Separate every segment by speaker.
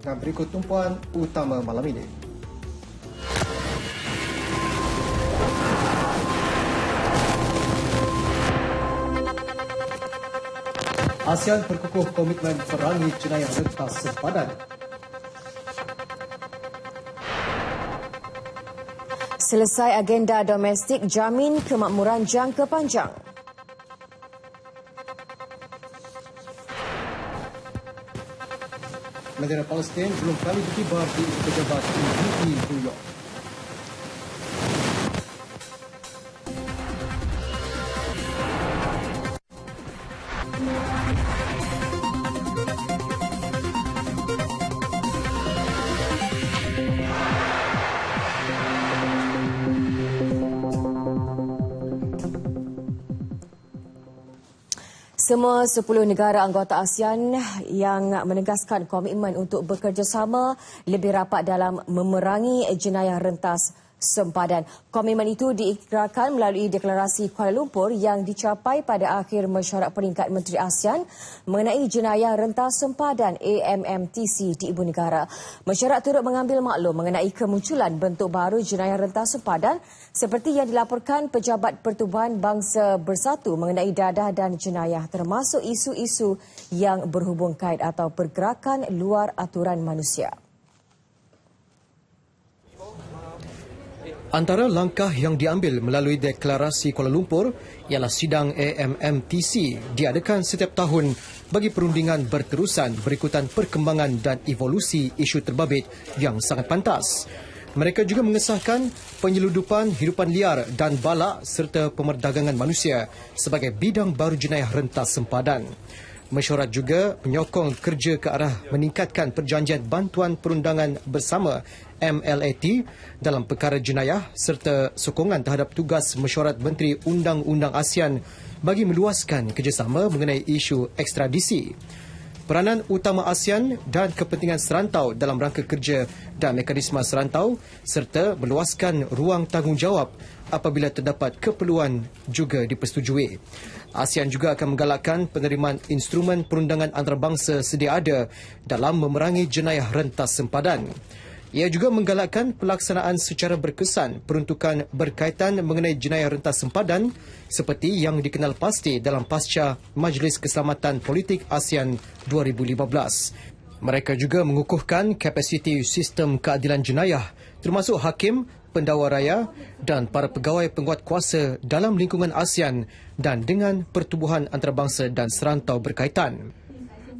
Speaker 1: Dan berikut tumpuan utama malam ini. ASEAN perkukuh komitmen perangi jenayah rentas sempadan.
Speaker 2: Selesai agenda domestik, jamin kemakmuran jangka panjang.
Speaker 1: Bendera Palestin belum kali berkibar di pejabat tinggi New York.
Speaker 2: Semua 10 negara anggota ASEAN yang menegaskan komitmen untuk bekerjasama lebih rapat dalam memerangi jenayah rentas sempadan. Komitmen itu diikrarkan melalui deklarasi Kuala Lumpur yang dicapai pada akhir mesyuarat peringkat Menteri ASEAN mengenai jenayah rentas sempadan AMMTC di Ibu Negara. Mesyuarat turut mengambil maklum mengenai kemunculan bentuk baru jenayah rentas sempadan seperti yang dilaporkan Pejabat Pertubuhan Bangsa Bersatu mengenai dadah dan jenayah, termasuk isu-isu yang berhubung kait atau pergerakan luar aturan manusia.
Speaker 3: Antara langkah yang diambil melalui deklarasi Kuala Lumpur ialah sidang AMMTC diadakan setiap tahun bagi perundingan berterusan berikutan perkembangan dan evolusi isu terbabit yang sangat pantas. Mereka juga mengesahkan penyeludupan hidupan liar dan balak serta pemerdagangan manusia sebagai bidang baru jenayah rentas sempadan. Mesyuarat juga menyokong kerja ke arah meningkatkan perjanjian bantuan perundangan bersama MLAT dalam perkara jenayah serta sokongan terhadap tugas Mesyuarat Menteri Undang-Undang ASEAN bagi meluaskan kerjasama mengenai isu ekstradisi. Peranan utama ASEAN dan kepentingan serantau dalam rangka kerja dan mekanisme serantau serta meluaskan ruang tanggungjawab apabila terdapat keperluan juga dipersetujui. ASEAN juga akan menggalakkan penerimaan instrumen perundangan antarabangsa sedia ada dalam memerangi jenayah rentas sempadan. Ia juga menggalakkan pelaksanaan secara berkesan peruntukan berkaitan mengenai jenayah rentas sempadan seperti yang dikenal pasti dalam pasca Majlis Keselamatan Politik ASEAN 2015. Mereka juga mengukuhkan kapasiti sistem keadilan jenayah termasuk hakim, pendakwa raya dan para pegawai penguatkuasa dalam lingkungan ASEAN dan dengan pertubuhan antarabangsa dan serantau berkaitan.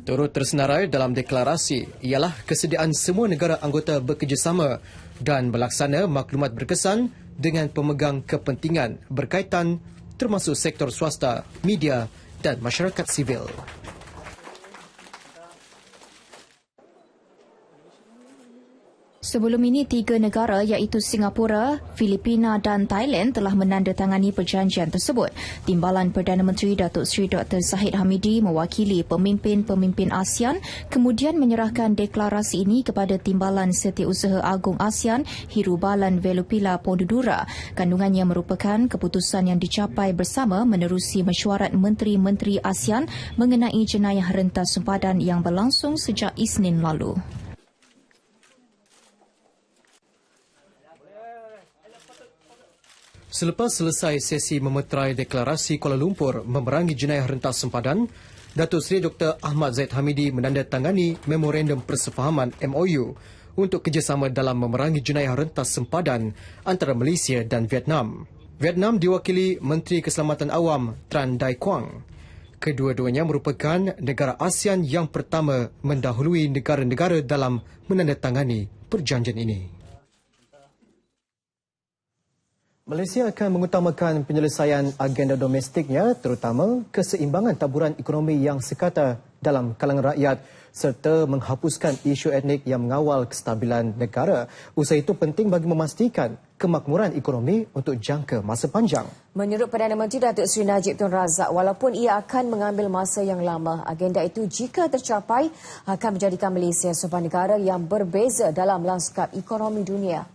Speaker 3: Turut tersenarai dalam deklarasi ialah kesediaan semua negara anggota bekerjasama dan melaksana maklumat berkesan dengan pemegang kepentingan berkaitan termasuk sektor swasta, media dan masyarakat sivil.
Speaker 4: Sebelum ini, 3 negara iaitu Singapura, Filipina dan Thailand telah menandatangani perjanjian tersebut. Timbalan Perdana Menteri Datuk Seri Dr. Zahid Hamidi mewakili pemimpin-pemimpin ASEAN kemudian menyerahkan deklarasi ini kepada Timbalan Setiausaha Agung ASEAN Hirubalan Velupila Pondudura. Kandungannya merupakan keputusan yang dicapai bersama menerusi mesyuarat Menteri-Menteri ASEAN mengenai jenayah rentas sempadan yang berlangsung sejak Isnin lalu.
Speaker 3: Selepas selesai sesi memeterai deklarasi Kuala Lumpur memerangi jenayah rentas sempadan, Datuk Seri Dr. Ahmad Zahid Hamidi menandatangani Memorandum Persefahaman MOU untuk kerjasama dalam memerangi jenayah rentas sempadan antara Malaysia dan Vietnam. Vietnam diwakili Menteri Keselamatan Awam Tran Dai Quang. Kedua-duanya merupakan negara ASEAN yang pertama mendahului negara-negara dalam menandatangani perjanjian ini.
Speaker 1: Malaysia akan mengutamakan penyelesaian agenda domestiknya terutama keseimbangan taburan ekonomi yang sekata dalam kalangan rakyat serta menghapuskan isu etnik yang mengawal kestabilan negara. Usaha itu penting bagi memastikan kemakmuran ekonomi untuk jangka masa panjang.
Speaker 2: Menurut Perdana Menteri Datuk Seri Najib Tun Razak, walaupun ia akan mengambil masa yang lama, agenda itu jika tercapai akan menjadikan Malaysia sebuah negara yang berbeza dalam lanskap ekonomi dunia.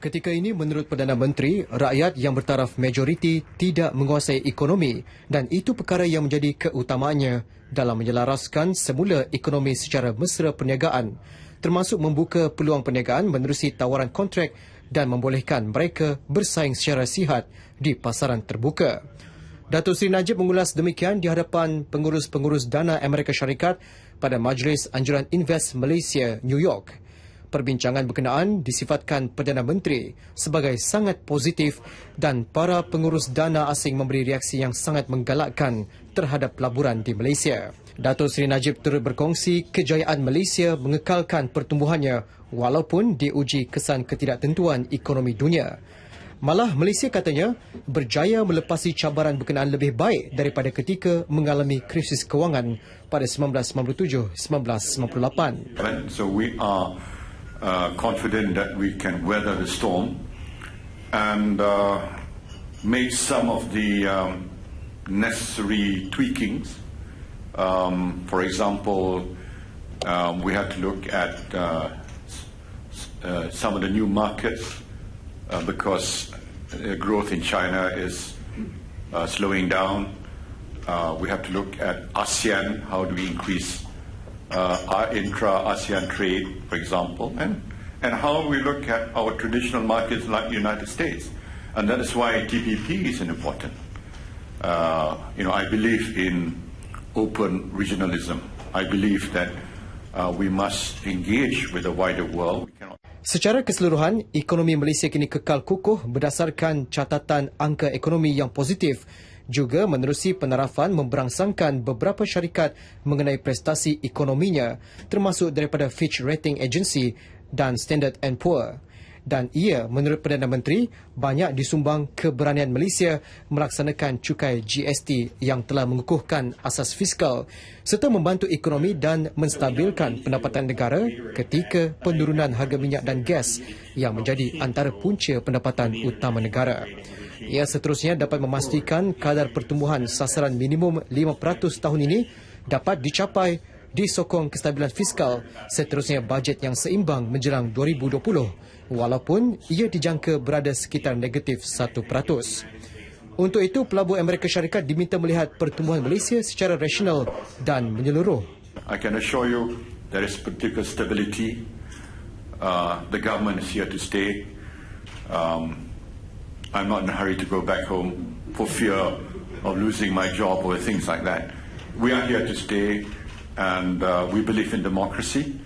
Speaker 3: Ketika ini, menurut Perdana Menteri, rakyat yang bertaraf majoriti tidak menguasai ekonomi dan itu perkara yang menjadi keutamaannya dalam menyelaraskan semula ekonomi secara mesra perniagaan, termasuk membuka peluang perniagaan menerusi tawaran kontrak dan membolehkan mereka bersaing secara sihat di pasaran terbuka. Datuk Seri Najib mengulas demikian di hadapan pengurus-pengurus dana Amerika Syarikat pada Majlis Anjuran Invest Malaysia, New York. Perbincangan berkenaan disifatkan Perdana Menteri sebagai sangat positif dan para pengurus dana asing memberi reaksi yang sangat menggalakkan terhadap pelaburan di Malaysia. Datuk Seri Najib turut berkongsi kejayaan Malaysia mengekalkan pertumbuhannya walaupun diuji kesan ketidaktentuan ekonomi dunia. Malah Malaysia katanya berjaya melepasi cabaran berkenaan lebih baik daripada ketika mengalami krisis kewangan pada 1997-1998.
Speaker 5: So we are confident that we can weather the storm and make some of the necessary tweakings. For example, we have to look at some of the new markets because growth in China is slowing down. We have to look at ASEAN, how do we increase our intra-ASEAN trade, for example, and how we look at our traditional markets like the United States. And that is why TPP is important. I believe in open regionalism. I believe that we must engage with the wider world.
Speaker 3: Secara keseluruhan, ekonomi Malaysia kini kekal kukuh berdasarkan catatan angka ekonomi yang positif, juga menerusi penarafan memberangsangkan beberapa syarikat mengenai prestasi ekonominya, termasuk daripada Fitch Rating Agency dan Standard & Poor. Dan ia, menurut Perdana Menteri, banyak disumbang keberanian Malaysia melaksanakan cukai GST yang telah mengukuhkan asas fiskal serta membantu ekonomi dan menstabilkan pendapatan negara ketika penurunan harga minyak dan gas yang menjadi antara punca pendapatan utama negara. Ia seterusnya dapat memastikan kadar pertumbuhan sasaran minimum 5% tahun ini dapat dicapai disokong kestabilan fiskal, seterusnya bajet yang seimbang menjelang 2020 walaupun ia dijangka berada sekitar negatif 1%. Untuk itu, pelabur Amerika Syarikat diminta melihat pertumbuhan Malaysia secara rasional dan menyeluruh.
Speaker 5: I can assure you there is political stability. The government is here to stay. I'm not in a hurry to go back home for fear of losing my job or things like that. We are here to stay and we believe in democracy.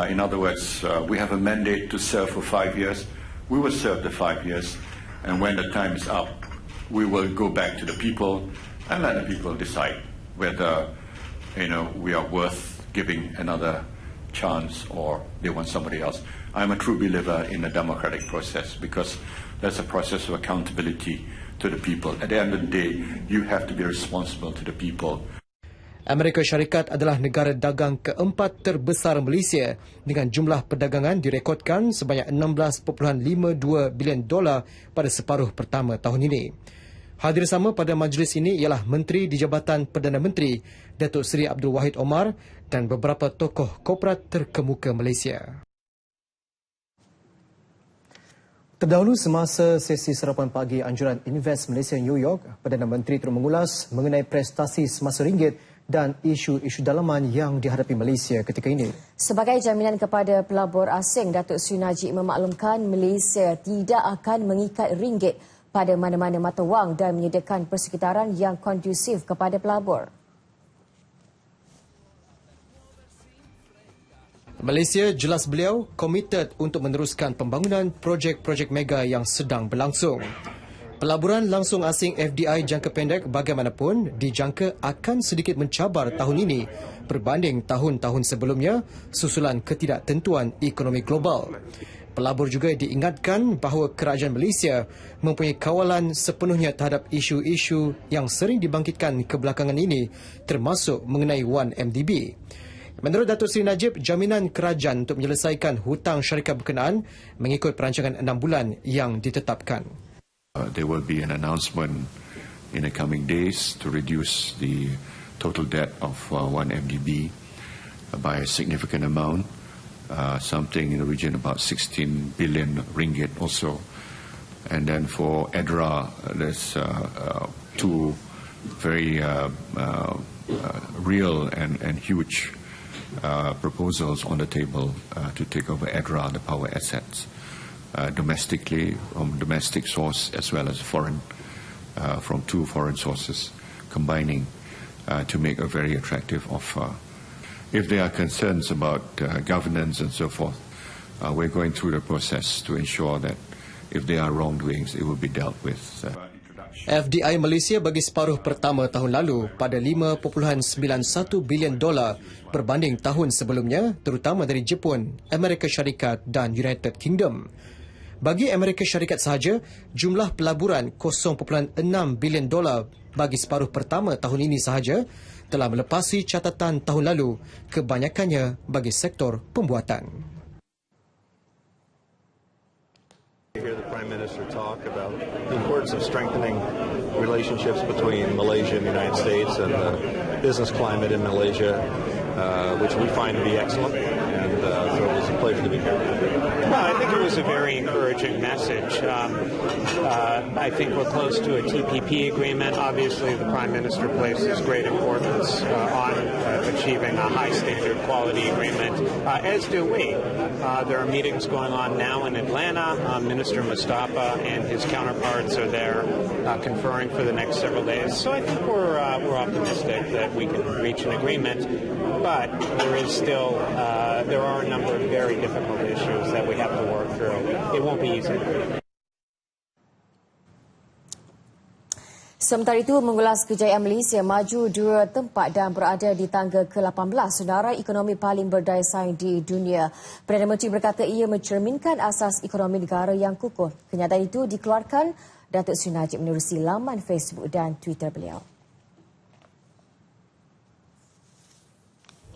Speaker 5: In other words, we have a mandate to serve for 5 years. We will serve the 5 years, and when the time is up, we will go back to the people and let the people decide whether we are worth giving another chance or they want somebody else. I'm a true believer in the democratic process because that's a process of accountability to the people. At the end of the day, you have to be responsible to the people.
Speaker 3: Amerika Syarikat adalah negara dagang keempat terbesar Malaysia dengan jumlah perdagangan direkodkan sebanyak $16.52 bilion pada separuh pertama tahun ini. Hadir sama pada majlis ini ialah Menteri di Jabatan Perdana Menteri, Datuk Seri Abdul Wahid Omar dan beberapa tokoh korporat terkemuka Malaysia.
Speaker 1: Terdahulu semasa sesi sarapan pagi Anjuran Invest Malaysia New York, Perdana Menteri terus mengulas mengenai prestasi semasa ringgit dan isu-isu dalaman yang dihadapi Malaysia ketika ini.
Speaker 2: Sebagai jaminan kepada pelabur asing, Datuk Seri Najib memaklumkan Malaysia tidak akan mengikat ringgit pada mana-mana mata wang dan menyediakan persekitaran yang kondusif kepada pelabur.
Speaker 3: Malaysia, jelas beliau, komited untuk meneruskan pembangunan projek-projek mega yang sedang berlangsung. Pelaburan langsung asing FDI jangka pendek bagaimanapun dijangka akan sedikit mencabar tahun ini berbanding tahun-tahun sebelumnya susulan ketidaktentuan ekonomi global. Pelabur juga diingatkan bahawa kerajaan Malaysia mempunyai kawalan sepenuhnya terhadap isu-isu yang sering dibangkitkan kebelakangan ini termasuk mengenai 1MDB. Menurut Datuk Seri Najib, jaminan kerajaan untuk menyelesaikan hutang syarikat berkenaan mengikut perancangan 6 bulan yang ditetapkan.
Speaker 5: There will be an announcement in the coming days to reduce the total debt of 1MDB by a significant amount. something in the region about 16 billion ringgit also. And then for EDRA, there's two very real and huge proposals on the table to take over EDRA, the power assets, domestically, from domestic source as well as foreign, from two foreign sources, combining to make a very attractive offer. If there are concerns about governance and so forth, we're going through the process to ensure that if there are wrongdoings, it will be dealt with.
Speaker 3: FDI Malaysia bagi separuh pertama tahun lalu pada $5.91 bilion berbanding tahun sebelumnya, terutama dari Jepun, Amerika Syarikat dan United Kingdom. Bagi Amerika Syarikat sahaja, jumlah pelaburan $0.6 bilion bagi separuh pertama tahun ini sahaja telah melepasi catatan tahun lalu, kebanyakannya bagi sektor pembuatan.
Speaker 6: Hear the Prime Minister talk about the importance of strengthening relationships between Malaysia and the United States and the business climate in Malaysia, which we find to be excellent, and so it was a pleasure to be here.
Speaker 7: Well, I think it was a very encouraging message. I think we're close to a TPP agreement. Obviously, the Prime Minister places great importance on achieving a high standard quality agreement, as do we. There are meetings going on now in Atlanta. Minister Mustafa and his counterparts are there conferring for the next several days. So I think we're optimistic that we can reach an agreement. But there is still there are a number of very difficult issues that we have to work through. It won't be easy.
Speaker 2: Sementara itu, mengulas kejayaan Malaysia maju 2 tempat dan berada di tangga ke-18 senarai ekonomi paling berdaya saing di dunia. Perdana Menteri berkata ia mencerminkan asas ekonomi negara yang kukuh. Kenyataan itu dikeluarkan Datuk Seri Najib menerusi laman Facebook dan Twitter beliau.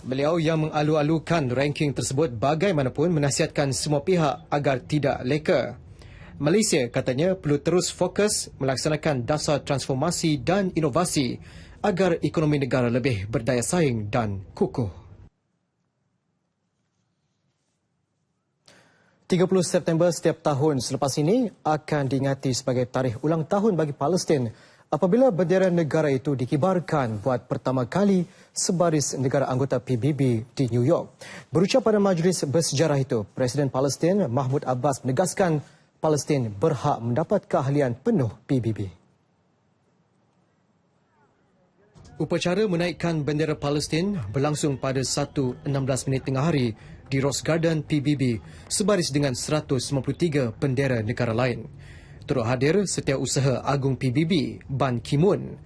Speaker 3: Beliau yang mengalu-alukan ranking tersebut bagaimanapun menasihatkan semua pihak agar tidak leka. Malaysia katanya perlu terus fokus melaksanakan dasar transformasi dan inovasi agar ekonomi negara lebih berdaya saing dan kukuh.
Speaker 1: 30 September setiap tahun selepas ini akan diingati sebagai tarikh ulang tahun bagi Palestin apabila bendera negara itu dikibarkan buat pertama kali sebaris negara anggota PBB di New York. Berucap pada majlis bersejarah itu, Presiden Palestin Mahmud Abbas menegaskan Palestin berhak mendapat keahlian penuh PBB.
Speaker 3: Upacara menaikkan bendera Palestin berlangsung pada 1:16 tengah hari di Rose Garden PBB sebaris dengan 193 bendera negara lain. Turut hadir Setiausaha Agung PBB, Ban Ki-moon.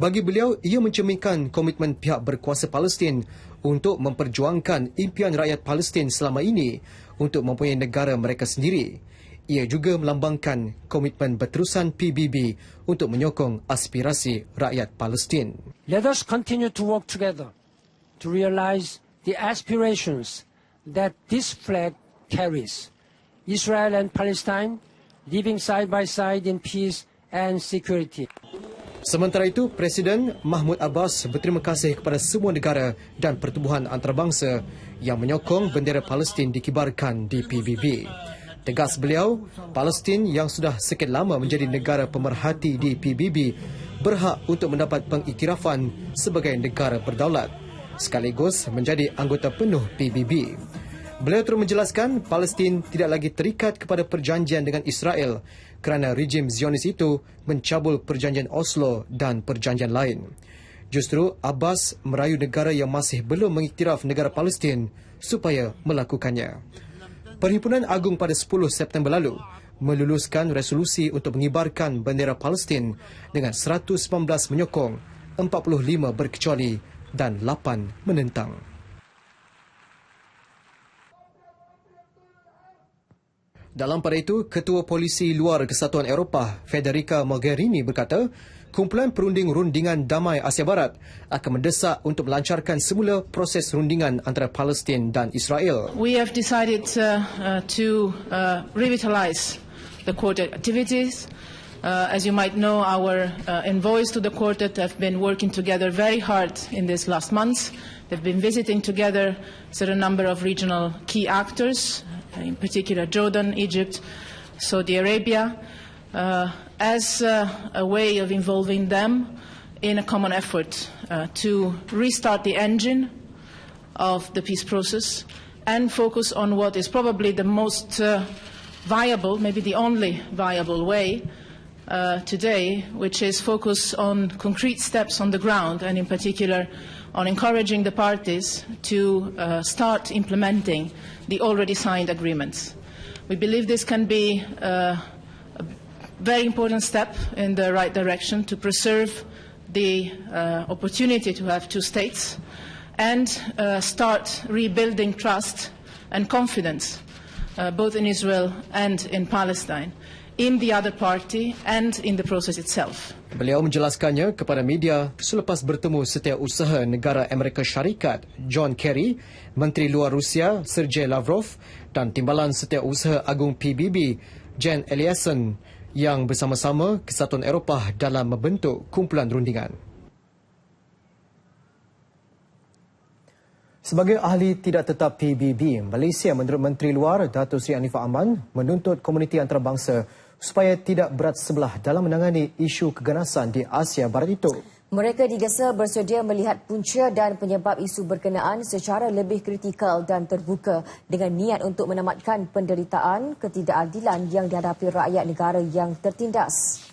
Speaker 3: Bagi beliau, ia mencerminkan komitmen pihak berkuasa Palestin untuk memperjuangkan impian rakyat Palestin selama ini untuk mempunyai negara mereka sendiri. Ia juga melambangkan komitmen berterusan PBB untuk menyokong aspirasi rakyat Palestin.
Speaker 8: Let us continue to work together to realize the aspirations that this flag carries. Israel and Palestine living side by side in peace and security.
Speaker 3: Sementara itu, Presiden Mahmud Abbas berterima kasih kepada semua negara dan pertubuhan antarabangsa yang menyokong bendera Palestin dikibarkan di PBB. Tegas beliau, Palestin yang sudah sekian lama menjadi negara pemerhati di PBB berhak untuk mendapat pengiktirafan sebagai negara berdaulat, sekaligus menjadi anggota penuh PBB. Beliau terus menjelaskan Palestin tidak lagi terikat kepada perjanjian dengan Israel kerana rejim Zionis itu mencabul perjanjian Oslo dan perjanjian lain. Justru Abbas merayu negara yang masih belum mengiktiraf negara Palestin supaya melakukannya. Perhimpunan Agung pada 10 September lalu meluluskan resolusi untuk mengibarkan bendera Palestin dengan 119 menyokong, 45 berkecuali dan 8 menentang. Dalam pada itu, Ketua Polisi Luar Kesatuan Eropah, Federica Mogherini berkata, kumpulan perunding rundingan damai Asia Barat akan mendesak untuk melancarkan semula proses rundingan antara Palestin dan Israel.
Speaker 9: We have decided to revitalize the quartet activities. As you might know, our envoys to the quartet have been working together very hard in these last months They've been visiting together a certain number of regional key actors, in particular Jordan, Egypt, Saudi Arabia, as a way of involving them in a common effort to restart the engine of the peace process and focus on what is probably the most viable, maybe the only viable way today, which is focus on concrete steps on the ground and in particular on encouraging the parties to start implementing the already signed agreements. We believe this can be a very important step in the right direction to preserve the opportunity to have two states and start rebuilding trust and confidence both in Israel and in Palestine, in the other party and in the process itself.
Speaker 3: Beliau menjelaskannya kepada media selepas bertemu Setiausaha Negara Amerika Syarikat John Kerry, Menteri Luar Rusia Sergei Lavrov dan Timbalan Setiausaha Agung PBB Jan Eliasson yang bersama-sama Kesatuan Eropah dalam membentuk kumpulan rundingan.
Speaker 1: Sebagai ahli tidak tetap PBB, Malaysia menurut Menteri Luar Datuk Seri Anifah Aman menuntut komuniti antarabangsa supaya tidak berat sebelah dalam menangani isu keganasan di Asia Barat itu.
Speaker 2: Mereka digesa bersedia melihat punca dan penyebab isu berkenaan secara lebih kritikal dan terbuka dengan niat untuk menamatkan penderitaan ketidakadilan yang dihadapi rakyat negara yang tertindas.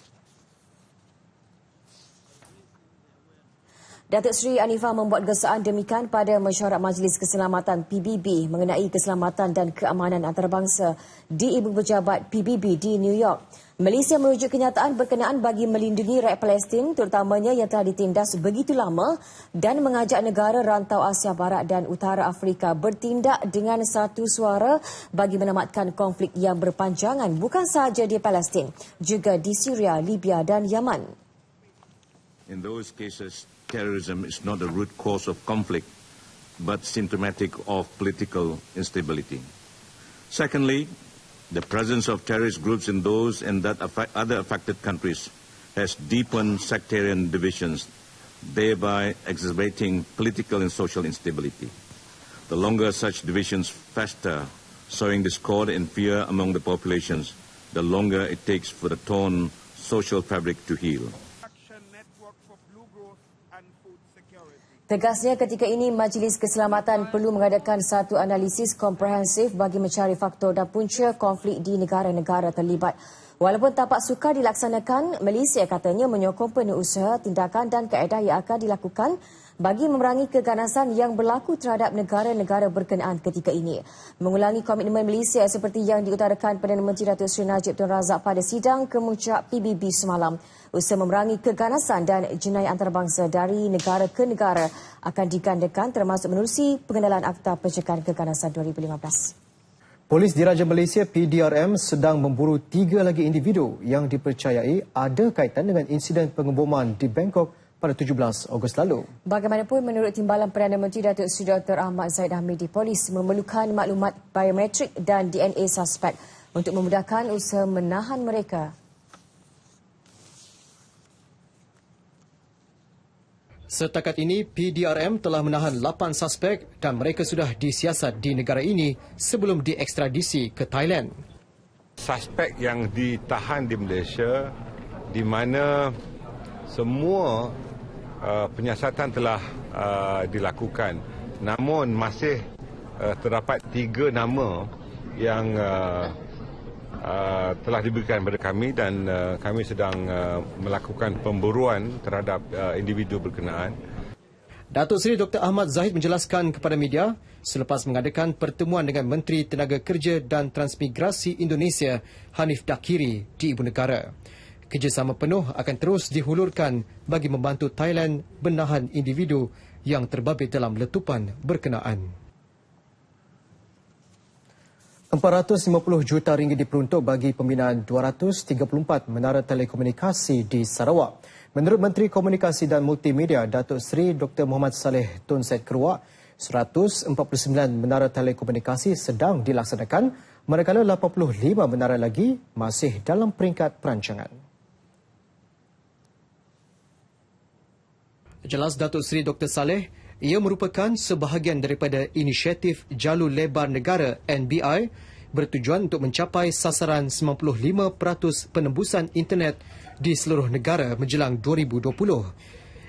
Speaker 2: Datuk Seri Anifah membuat gesaan demikian pada mesyuarat Majlis Keselamatan PBB mengenai keselamatan dan keamanan antarabangsa di Ibu Pejabat PBB di New York. Malaysia merujuk kenyataan berkenaan bagi melindungi rakyat Palestin terutamanya yang telah ditindas begitu lama dan mengajak negara rantau Asia Barat dan Utara Afrika bertindak dengan satu suara bagi menamatkan konflik yang berpanjangan bukan sahaja di Palestin, juga di Syria, Libya dan Yaman.
Speaker 10: In those cases, terrorism is not the root cause of conflict, but symptomatic of political instability. Secondly, the presence of terrorist groups in those and other affected countries has deepened sectarian divisions, thereby exacerbating political and social instability. The longer such divisions fester, sowing discord and fear among the populations, the longer it takes for the torn social fabric to heal.
Speaker 2: Tegasnya ketika ini Majlis Keselamatan perlu mengadakan satu analisis komprehensif bagi mencari faktor dan punca konflik di negara-negara terlibat. Walaupun tapak sukar dilaksanakan, Malaysia katanya menyokong penuh usaha, tindakan dan kaedah yang akan dilakukan bagi memerangi keganasan yang berlaku terhadap negara-negara berkenaan ketika ini. Mengulangi komitmen Malaysia seperti yang diutarakan Perdana Menteri Datuk Seri Najib Tun Razak pada sidang kemuncak PBB semalam. Usaha memerangi keganasan dan jenayah antarabangsa dari negara ke negara akan digandakan termasuk menerusi pengenalan Akta Pencegahan Keganasan 2015.
Speaker 1: Polis Diraja Malaysia PDRM sedang memburu 3 lagi individu yang dipercayai ada kaitan dengan insiden pengeboman di Bangkok pada 17 Ogos lalu.
Speaker 2: Bagaimanapun, menurut Timbalan Perdana Menteri Datuk Seri Dr. Ahmad Zahid Hamidi, polis memerlukan maklumat biometrik dan DNA suspek untuk memudahkan usaha menahan mereka.
Speaker 3: Setakat ini, PDRM telah menahan 8 suspek dan mereka sudah disiasat di negara ini sebelum diekstradisi ke Thailand.
Speaker 11: Suspek yang ditahan di Malaysia di mana semua penyiasatan telah dilakukan. Namun masih terdapat 3 nama yang telah diberikan kepada kami dan kami sedang melakukan pemburuan terhadap individu berkenaan.
Speaker 3: Datuk Seri Dr. Ahmad Zahid menjelaskan kepada media selepas mengadakan pertemuan dengan Menteri Tenaga Kerja dan Transmigrasi Indonesia Hanif Dakiri di Ibu Negara. Kerjasama penuh akan terus dihulurkan bagi membantu Thailand menahan individu yang terbabit dalam letupan berkenaan.
Speaker 1: 450 juta ringgit diperuntuk bagi pembinaan 234 menara telekomunikasi di Sarawak. Menurut Menteri Komunikasi dan Multimedia Datuk Seri Dr. Muhammad Saleh Tun Said Keruak, 149 menara telekomunikasi sedang dilaksanakan, manakala 85 menara lagi masih dalam peringkat perancangan.
Speaker 3: Jelas Datuk Seri Dr. Saleh, Ia merupakan sebahagian daripada inisiatif Jalur Lebar Negara NBI bertujuan untuk mencapai sasaran 95% penembusan internet di seluruh negara menjelang 2020.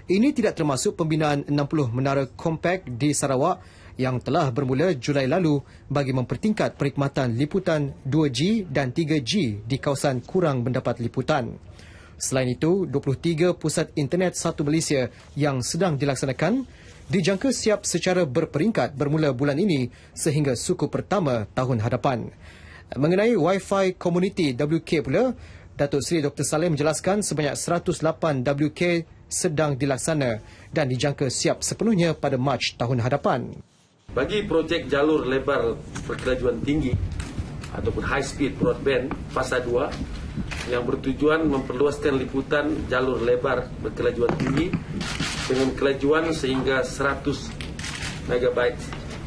Speaker 3: Ini tidak termasuk pembinaan 60 menara kompak di Sarawak yang telah bermula Julai lalu bagi mempertingkat perkhidmatan liputan 2G dan 3G di kawasan kurang mendapat liputan. Selain itu, 23 pusat internet satu Malaysia yang sedang dilaksanakan dijangka siap secara berperingkat bermula bulan ini sehingga suku pertama tahun hadapan. Mengenai Wi-Fi Community WK pula, Datuk Seri Dr. Saleh menjelaskan sebanyak 108 WK sedang dilaksana dan dijangka siap sepenuhnya pada Mac tahun hadapan.
Speaker 12: Bagi projek jalur lebar berkelajuan tinggi ataupun high speed broadband fasa 2 yang bertujuan memperluaskan liputan jalur lebar berkelajuan tinggi dengan kelajuan sehingga 100 MB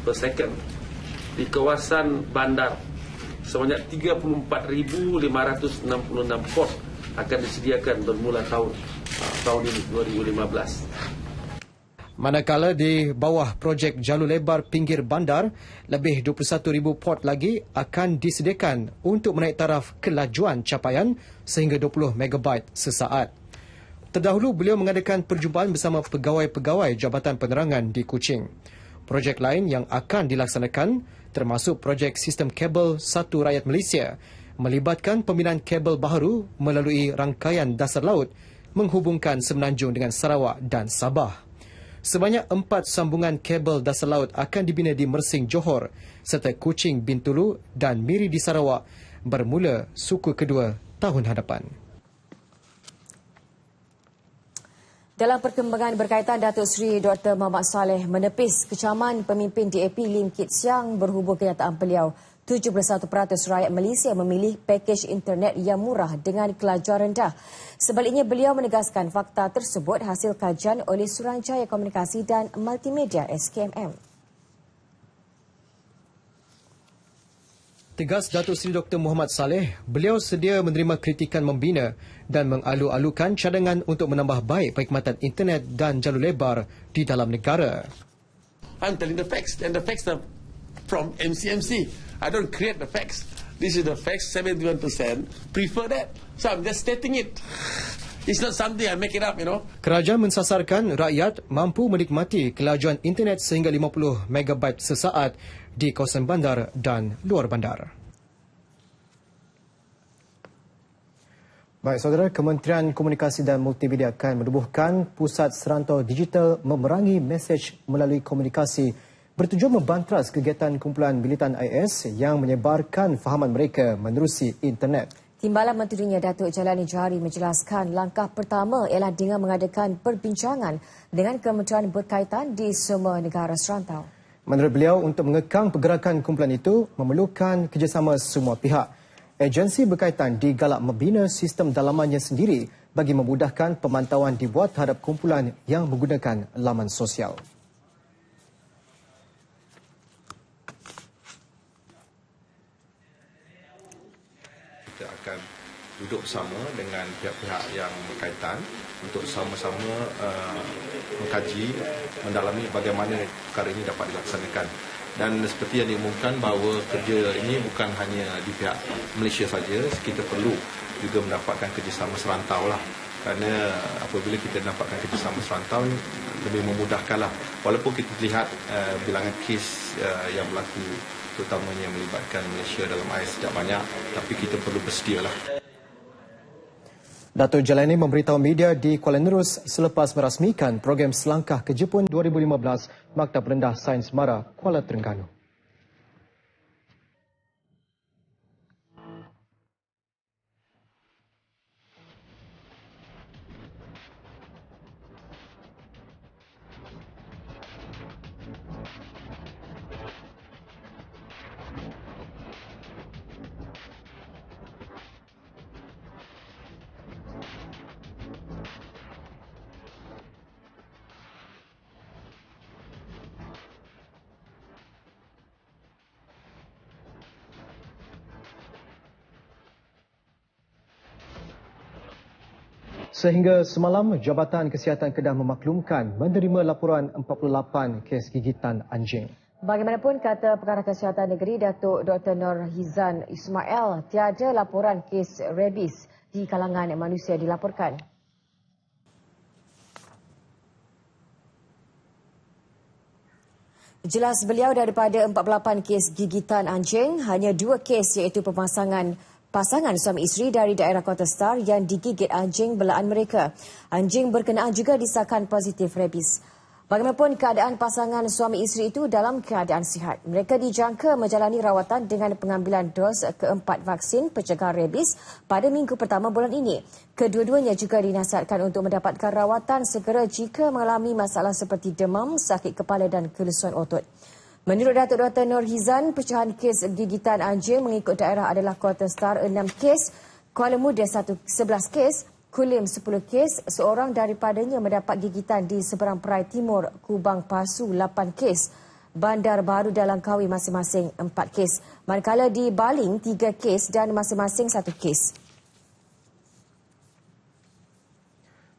Speaker 12: per second di kawasan bandar sebanyak 34,566 port akan disediakan bermula tahun ini 2015.
Speaker 3: Manakala di bawah projek jalur lebar pinggir bandar, lebih 21,000 port lagi akan disediakan untuk menaik taraf kelajuan capaian sehingga 20 MB sesaat. Terdahulu beliau mengadakan perjumpaan bersama pegawai-pegawai Jabatan Penerangan di Kuching. Projek lain yang akan dilaksanakan termasuk projek sistem kabel Satu Rakyat Malaysia melibatkan pembinaan kabel baharu melalui rangkaian dasar laut menghubungkan Semenanjung dengan Sarawak dan Sabah. Sebanyak 4 sambungan kabel dasar laut akan dibina di Mersing, Johor serta Kuching, Bintulu dan Miri di Sarawak bermula suku kedua tahun hadapan.
Speaker 2: Dalam perkembangan berkaitan, Datuk Seri Dr. Mohamed Saleh menepis kecaman pemimpin DAP Lim Kit Siang berhubung kenyataan beliau 71% rakyat Malaysia memilih pakej internet yang murah dengan kelajuan rendah. Sebaliknya, beliau menegaskan fakta tersebut hasil kajian oleh Suruhanjaya Komunikasi dan Multimedia SKMM.
Speaker 3: Tegas Datuk Seri Dr. Mohamed Saleh, beliau sedia menerima kritikan membina dan mengalu-alukan cadangan untuk menambah baik perkhidmatan internet dan jalur lebar di dalam negara.
Speaker 13: I'm telling the facts, and the facts are from MCMC. I don't create the facts. This is the facts, 71% prefer that. So I'm just stating it. It's not something I make it up, you know.
Speaker 3: Kerajaan mensasarkan rakyat mampu menikmati kelajuan internet sehingga 50 MB sesaat di kawasan bandar dan luar bandar.
Speaker 1: Baik, saudara, Kementerian Komunikasi dan Multimedia akan menubuhkan Pusat Serantau Digital Memerangi Mesej Melalui Komunikasi bertujuan membantras kegiatan kumpulan militan IS yang menyebarkan fahaman mereka menerusi internet.
Speaker 2: Timbalan Menterinya Datuk Jalani Johari menjelaskan langkah pertama ialah dengan mengadakan perbincangan dengan kementerian berkaitan di semua negara serantau.
Speaker 1: Menurut beliau, untuk mengekang pergerakan kumpulan itu memerlukan kerjasama semua pihak. Agensi berkaitan digalak membina sistem dalamannya sendiri bagi memudahkan pemantauan dibuat terhadap kumpulan yang menggunakan laman sosial.
Speaker 11: Kita akan duduk bersama dengan pihak-pihak yang berkaitan untuk sama-sama mengkaji, mendalami bagaimana perkara ini dapat dilaksanakan. Dan seperti yang diumumkan bahawa kerja ini bukan hanya di pihak Malaysia saja, kita perlu juga mendapatkan kerjasama serantau lah. Kerana apabila kita dapatkan kerjasama serantau, lebih memudahkanlah. Walaupun kita lihat bilangan kes yang berlaku terutamanya yang melibatkan Malaysia dalam IS tidak banyak, tapi kita perlu bersedialah.
Speaker 1: Datuk Jalani memberitahu media di Kuala Nerus selepas merasmikan program Selangkah ke Jepun 2015 Maktab Rendah Sains Mara, Kuala Terengganu. Sehingga semalam, Jabatan Kesihatan Kedah memaklumkan menerima laporan 48 kes gigitan anjing.
Speaker 2: Bagaimanapun, kata Pengarah Kesihatan Negeri Datuk Dr. Norhizan Ismail, tiada laporan kes rabies di kalangan manusia dilaporkan. Jelas beliau, daripada 48 kes gigitan anjing, hanya 2 kes iaitu pasangan suami isteri dari daerah Kota Star yang digigit anjing belaan mereka. Anjing berkenaan juga disahkan positif rabies. Bagaimanapun, keadaan pasangan suami isteri itu dalam keadaan sihat. Mereka dijangka menjalani rawatan dengan pengambilan dos keempat vaksin pencegahan rabies pada minggu pertama bulan ini. Kedua-duanya juga dinasihatkan untuk mendapatkan rawatan segera jika mengalami masalah seperti demam, sakit kepala dan kelusuan otot. Menurut Datuk Dr. Norhizan, pecahan kes gigitan anjing mengikut daerah adalah Kota Star 6 kes, Kuala Muda 11 kes, Kulim 10 kes, seorang daripadanya mendapat gigitan di seberang Perai Timur, Kubang Pasu 8 kes, Bandar Baru dan Langkawi masing-masing 4 kes, manakala di Baling 3 kes dan masing-masing 1 kes.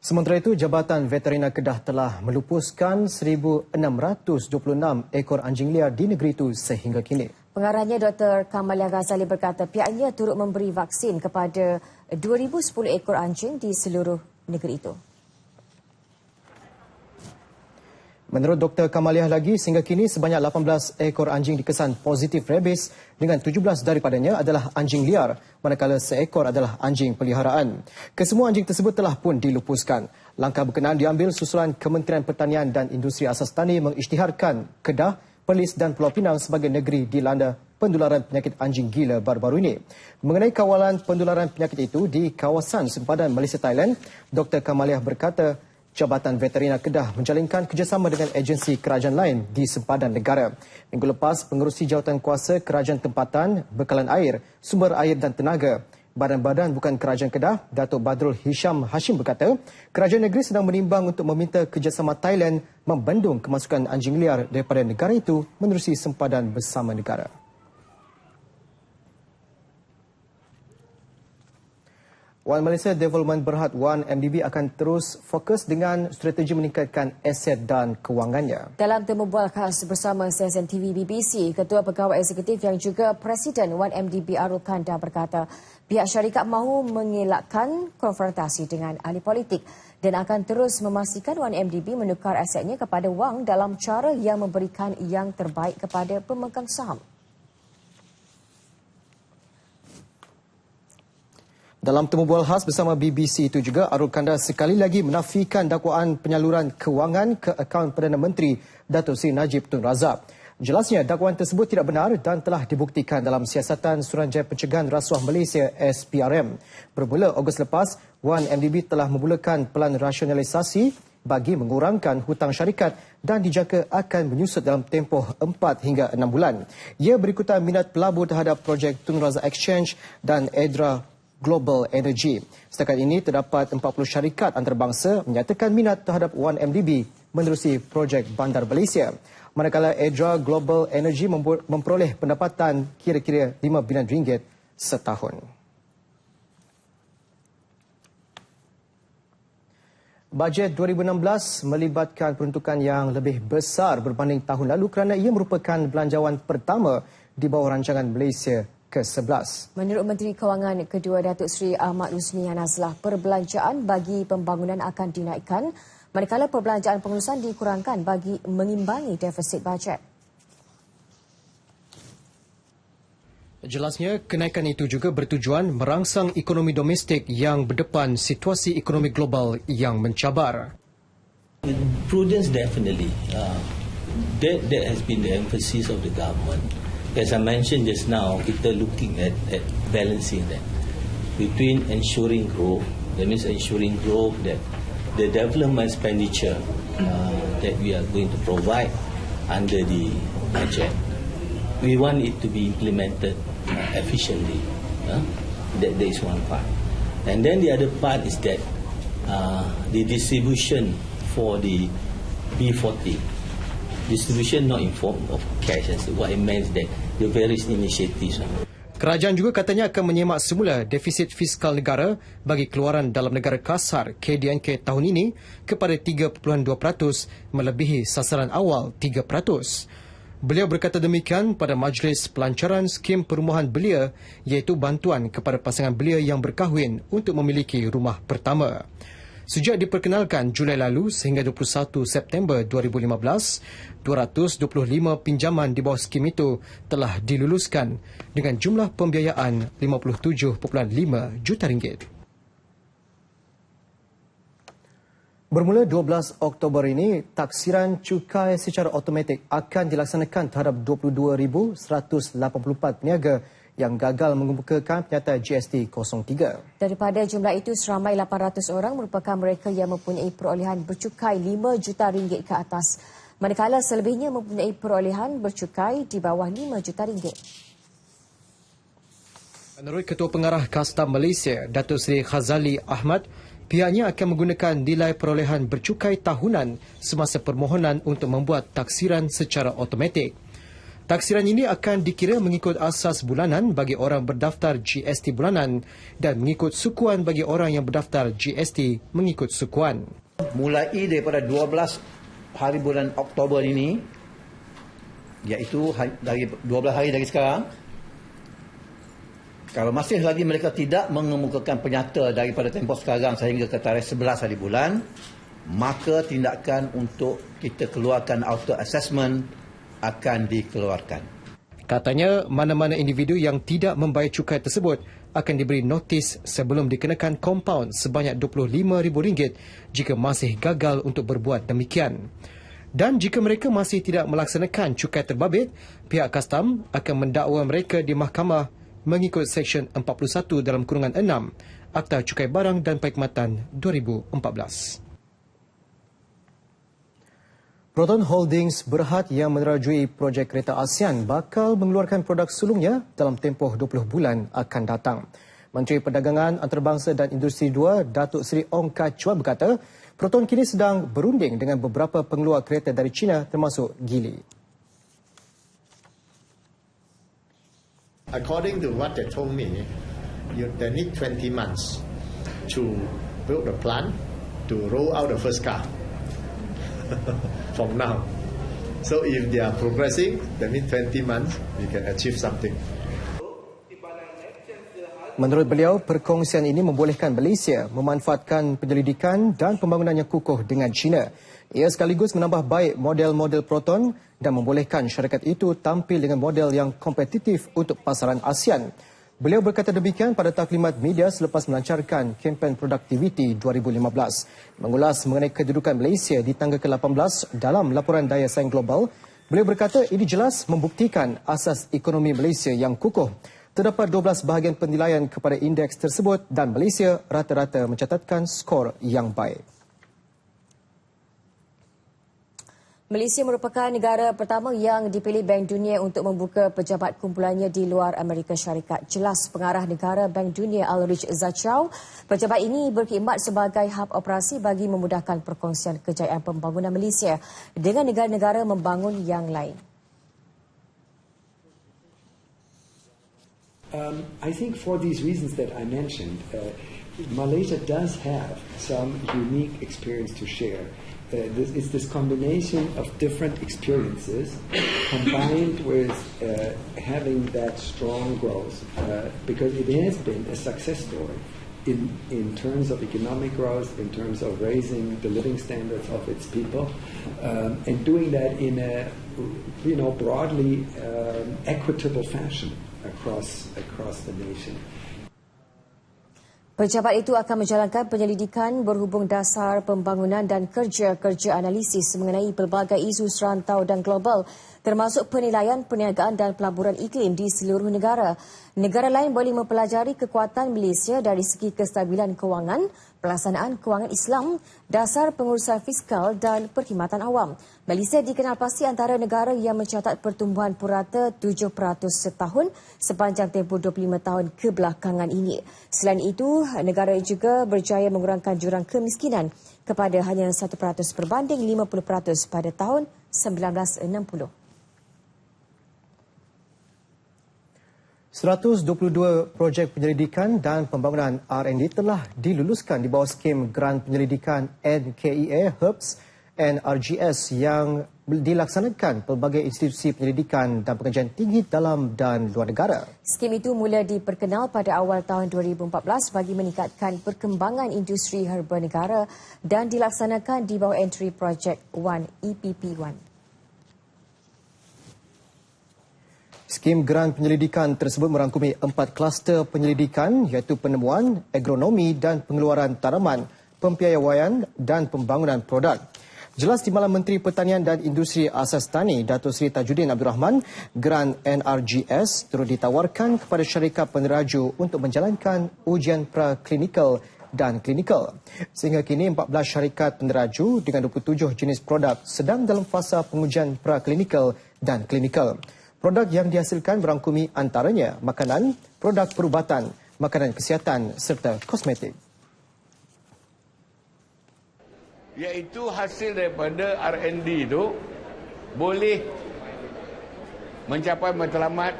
Speaker 1: Sementara itu, Jabatan Veterina Kedah telah melupuskan 1,626 ekor anjing liar di negeri itu sehingga kini.
Speaker 2: Pengarahnya Dr. Kamaliah Ghazali berkata pihaknya turut memberi vaksin kepada 2,010 ekor anjing di seluruh negeri itu.
Speaker 1: Menurut Dr. Kamaliah lagi, sehingga kini sebanyak 18 ekor anjing dikesan positif rabies dengan 17 daripadanya adalah anjing liar, manakala seekor adalah anjing peliharaan. Kesemua anjing tersebut telah pun dilupuskan. Langkah berkenaan diambil susulan Kementerian Pertanian dan Industri Asas Tani mengisytiharkan Kedah, Perlis dan Pulau Pinang sebagai negeri dilanda pendularan penyakit anjing gila baru-baru ini. Mengenai kawalan pendularan penyakit itu di kawasan sempadan Malaysia Thailand, Dr. Kamaliah berkata Jabatan Veterina Kedah menjalinkan kerjasama dengan agensi kerajaan lain di sempadan negara. Minggu lepas, Pengerusi Jawatan Kuasa Kerajaan Tempatan, Bekalan Air, Sumber Air dan Tenaga, Badan-Badan Bukan Kerajaan Kedah, Datuk Badrul Hisham Hashim berkata, kerajaan negeri sedang menimbang untuk meminta kerjasama Thailand membendung kemasukan anjing liar daripada negara itu menerusi sempadan bersama negara. One Malaysia Development berhad One MDB akan terus fokus dengan strategi meningkatkan aset dan kewangannya.
Speaker 2: Dalam temu bual khas bersama stesen TV BBC, Ketua Pegawai Eksekutif yang juga Presiden One MDB Arul Kanda berkata pihak syarikat mahu mengelakkan konfrontasi dengan ahli politik dan akan terus memastikan One MDB menukar asetnya kepada wang dalam cara yang memberikan yang terbaik kepada pemegang saham.
Speaker 1: Dalam temu bual khas bersama BBC itu juga, Arul Kanda sekali lagi menafikan dakwaan penyaluran kewangan ke akaun Perdana Menteri Datuk Seri Najib Tun Razak. Jelasnya dakwaan tersebut tidak benar dan telah dibuktikan dalam siasatan Suruhanjaya Pencegahan Rasuah Malaysia SPRM. Bermula Ogos lepas, One MDB telah memulakan pelan rasionalisasi bagi mengurangkan hutang syarikat dan dijangka akan menyusut dalam tempoh 4 hingga 6 bulan. Ia berikutan minat pelabur terhadap projek Tun Razak Exchange dan Edra Global Energy. Setakat ini, terdapat 40 syarikat antarabangsa menyatakan minat terhadap One MDB menerusi projek Bandar Malaysia. Manakala Edra Global Energy memperoleh pendapatan kira-kira RM5 bilion setahun. Bajet 2016 melibatkan peruntukan yang lebih besar berbanding tahun lalu kerana ia merupakan belanjawan pertama di bawah rancangan Malaysia ke-11.
Speaker 2: Menurut Menteri Kewangan kedua Datuk Seri Ahmad Husni Hanazlah, perbelanjaan bagi pembangunan akan dinaikkan manakala perbelanjaan pengurusan dikurangkan bagi mengimbangi defisit bajet.
Speaker 3: Jelasnya, kenaikan itu juga bertujuan merangsang ekonomi domestik yang berdepan situasi ekonomi global yang mencabar.
Speaker 14: Prudence definitely. That has been the emphasis of the government. As I mentioned just now, kita looking at balancing that between ensuring growth, that means ensuring growth that the development expenditure that we are going to provide under the budget, we want it to be implemented efficiently. That is one part. And then the other part is that the distribution for the B40, distribution not in form of cash, what it means that the various initiatives.
Speaker 3: Kerajaan juga katanya akan menyemak semula defisit fiskal negara bagi keluaran dalam negara kasar KDNK tahun ini kepada 3.2%, melebihi sasaran awal 3%. Beliau berkata demikian pada majlis pelancaran skim perumahan belia, iaitu bantuan kepada pasangan belia yang berkahwin untuk memiliki rumah pertama. Sejak diperkenalkan Julai lalu sehingga 21 September 2015, 225 pinjaman di bawah skim itu telah diluluskan dengan jumlah pembiayaan RM57.5 juta.
Speaker 1: Bermula 12 Oktober ini, taksiran cukai secara automatik akan dilaksanakan terhadap 22,184 peniaga yang gagal mengemukakan nyata GST 03.
Speaker 2: Daripada jumlah itu, seramai 800 orang merupakan mereka yang mempunyai perolehan bercukai RM5 juta ke atas, manakala selebihnya mempunyai perolehan bercukai di bawah RM5 juta.
Speaker 3: Menurut Ketua Pengarah Kastam Malaysia, Datuk Seri Khazali Ahmad, pihaknya akan menggunakan nilai perolehan bercukai tahunan semasa permohonan untuk membuat taksiran secara automatik. Taksiran ini akan dikira mengikut asas bulanan bagi orang berdaftar GST bulanan dan mengikut sukuan bagi orang yang berdaftar GST mengikut sukuan.
Speaker 15: Mulai daripada 12 hari bulan Oktober ini, iaitu dari 12 hari dari sekarang, kalau masih lagi mereka tidak mengemukakan penyata daripada tempoh sekarang sehingga ke tarikh 11 hari bulan, maka tindakan untuk kita keluarkan auto assessment akan dikeluarkan.
Speaker 3: Katanya, mana-mana individu yang tidak membayar cukai tersebut akan diberi notis sebelum dikenakan kompaun sebanyak RM25,000 jika masih gagal untuk berbuat demikian. Dan jika mereka masih tidak melaksanakan cukai terbabit, pihak kastam akan mendakwa mereka di mahkamah mengikut Seksyen 41 dalam kurungan 6 Akta Cukai Barang dan Perkhidmatan 2014.
Speaker 1: Proton Holdings Berhad yang menerajui projek kereta ASEAN bakal mengeluarkan produk sulungnya dalam tempoh 20 bulan akan datang. Menteri Perdagangan Antarabangsa dan Industri 2, Datuk Seri Ong Kah Chua berkata, Proton kini sedang berunding dengan beberapa pengeluar kereta dari China termasuk Geely.
Speaker 16: According to what they told me, they need 20 months to build a plant to roll out the first car. From now. So if they are progressing, that means 20 months, we can achieve something.
Speaker 1: Menurut beliau, perkongsian ini membolehkan Malaysia memanfaatkan penyelidikan dan pembangunan yang kukuh dengan China. Ia sekaligus menambah baik model-model Proton dan membolehkan syarikat itu tampil dengan model yang kompetitif untuk pasaran ASEAN. Beliau berkata demikian pada taklimat media selepas melancarkan kempen produktiviti 2015. Mengulas mengenai kedudukan Malaysia di tangga ke-18 dalam laporan daya saing global, beliau berkata ini jelas membuktikan asas ekonomi Malaysia yang kukuh. Terdapat 12 bahagian penilaian kepada indeks tersebut dan Malaysia rata-rata mencatatkan skor yang baik.
Speaker 2: Malaysia merupakan negara pertama yang dipilih Bank Dunia untuk membuka pejabat kumpulannya di luar Amerika Syarikat. Jelas pengarah negara Bank Dunia Ulrich Zachau, pejabat ini berkhidmat sebagai hub operasi bagi memudahkan perkongsian kejayaan pembangunan Malaysia dengan negara-negara membangun yang lain.
Speaker 17: I think for these reasons that I mentioned, Malaysia does have some unique experience to share. It's this combination of different experiences combined with having that strong growth because it has been a success story in terms of economic growth, in terms of raising the living standards of its people, and doing that in a broadly equitable fashion across the nation.
Speaker 2: Pejabat itu akan menjalankan penyelidikan berhubung dasar pembangunan dan kerja-kerja analisis mengenai pelbagai isu serantau dan global, termasuk penilaian perniagaan dan pelaburan iklim di seluruh negara. Negara lain boleh mempelajari kekuatan Malaysia dari segi kestabilan kewangan, pelaksanaan kewangan Islam, dasar pengurusan fiskal dan perkhidmatan awam. Malaysia dikenal pasti antara negara yang mencatat pertumbuhan purata 7% setahun sepanjang tempoh 25 tahun kebelakangan ini. Selain itu, negara juga berjaya mengurangkan jurang kemiskinan kepada hanya 1% berbanding 50% pada tahun 1960.
Speaker 1: 122 projek penyelidikan dan pembangunan R&D telah diluluskan di bawah skim Grant Penyelidikan NKEA HERBS NRGS yang dilaksanakan pelbagai institusi penyelidikan dan pengajian tinggi dalam dan luar negara.
Speaker 2: Skim itu mula diperkenal pada awal tahun 2014 bagi meningkatkan perkembangan industri herba negara dan dilaksanakan di bawah Entry Project 1 EPP1.
Speaker 1: Skim Grant Penyelidikan tersebut merangkumi 4 kluster penyelidikan iaitu penemuan, agronomi dan pengeluaran tanaman, pempiawaian dan pembangunan produk. Jelas di Timbalan Menteri Pertanian dan Industri Asas Tani, Datuk Seri Tajuddin Abdul Rahman, Grant NRGS turut ditawarkan kepada syarikat peneraju untuk menjalankan ujian praklinikal dan klinikal. Sehingga kini 14 syarikat peneraju dengan 27 jenis produk sedang dalam fasa pengujian praklinikal dan klinikal. Produk yang dihasilkan berangkumi antaranya makanan, produk perubatan, makanan kesihatan serta kosmetik.
Speaker 18: Iaitu hasil daripada R&D itu boleh mencapai matlamat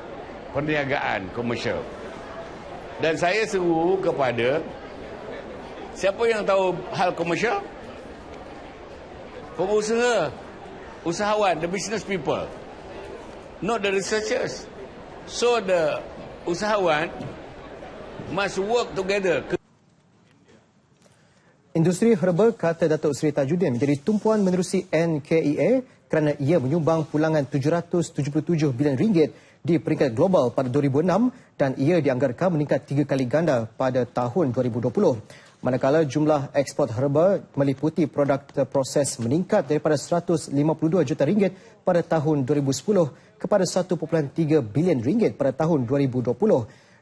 Speaker 18: perniagaan komersial. Dan saya seru kepada siapa yang tahu hal komersial? Pengusaha, usahawan, the business people. Not the researchers. So the usahawan must work together.
Speaker 1: Industri herba, kata Datuk Seri Tajuddin, menjadi tumpuan menerusi NKEA kerana ia menyumbang pulangan RM777 bilion di peringkat global pada 2006 dan ia dianggarkan meningkat 3 kali ganda pada tahun 2020. Manakala jumlah ekspor herba meliputi produk terproses meningkat daripada RM152 juta pada tahun 2010 kepada RM1.3 bilion pada tahun 2020.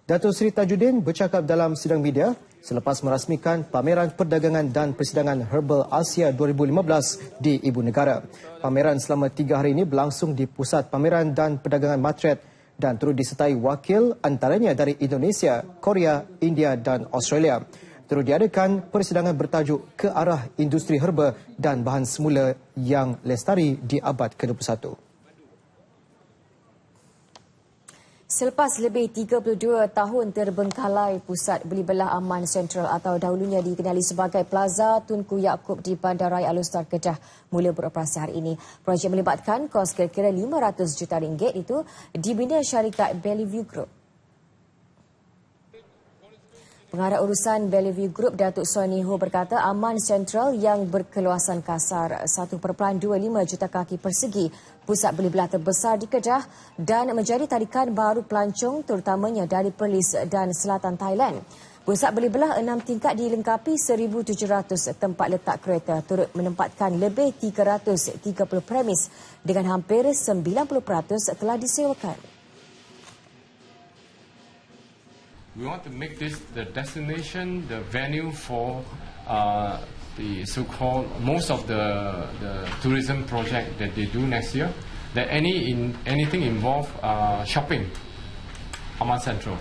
Speaker 1: Datuk Seri Tajuddin bercakap dalam sidang media selepas merasmikan Pameran Perdagangan dan Persidangan Herbal Asia 2015 di Ibu Negara. Pameran selama 3 hari ini berlangsung di Pusat Pameran dan Perdagangan Matret dan turut disertai wakil antaranya dari Indonesia, Korea, India dan Australia. Turut diadakan persidangan bertajuk Ke Arah Industri Herba dan Bahan Semula yang Lestari di Abad ke-21.
Speaker 2: Selepas lebih 32 tahun terbengkalai, Pusat Beli Belah Aman Sentral atau dahulunya dikenali sebagai Plaza Tunku Yaakob di Bandaraya Alor Setar Kedah mula beroperasi hari ini. Projek melibatkan kos kira-kira RM500 juta itu dibina syarikat Bellevue Group. Pengarah urusan Bellevue Group, Datuk Sony Ho berkata Aman Sentral yang berkeluasan kasar 1.25 juta kaki persegi, pusat beli belah terbesar di Kedah dan menjadi tarikan baru pelancong terutamanya dari Perlis dan selatan Thailand. Pusat beli belah 6 tingkat dilengkapi 1,700 tempat letak kereta turut menempatkan lebih 330 premis dengan hampir 90% telah disewakan.
Speaker 19: We want to make this the destination, the venue for the so-called most of the tourism project that they do next year. That anything involve shopping, Aman Central.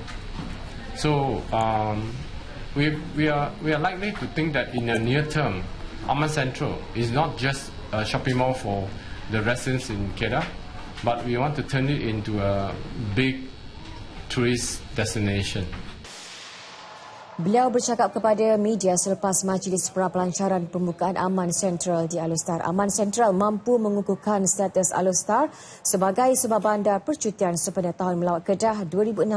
Speaker 19: So we are likely to think that in the near term, Aman Central is not just a shopping mall for the residents in Kedah, but we want to turn it into a big tourist destination.
Speaker 2: Beliau bercakap kepada media selepas majlis prapelancaran pembukaan Aman Sentral di Alor Setar. Aman Sentral mampu mengukuhkan status Alor Setar sebagai sebuah bandar percutian sepanjang tahun melawat Kedah 2016.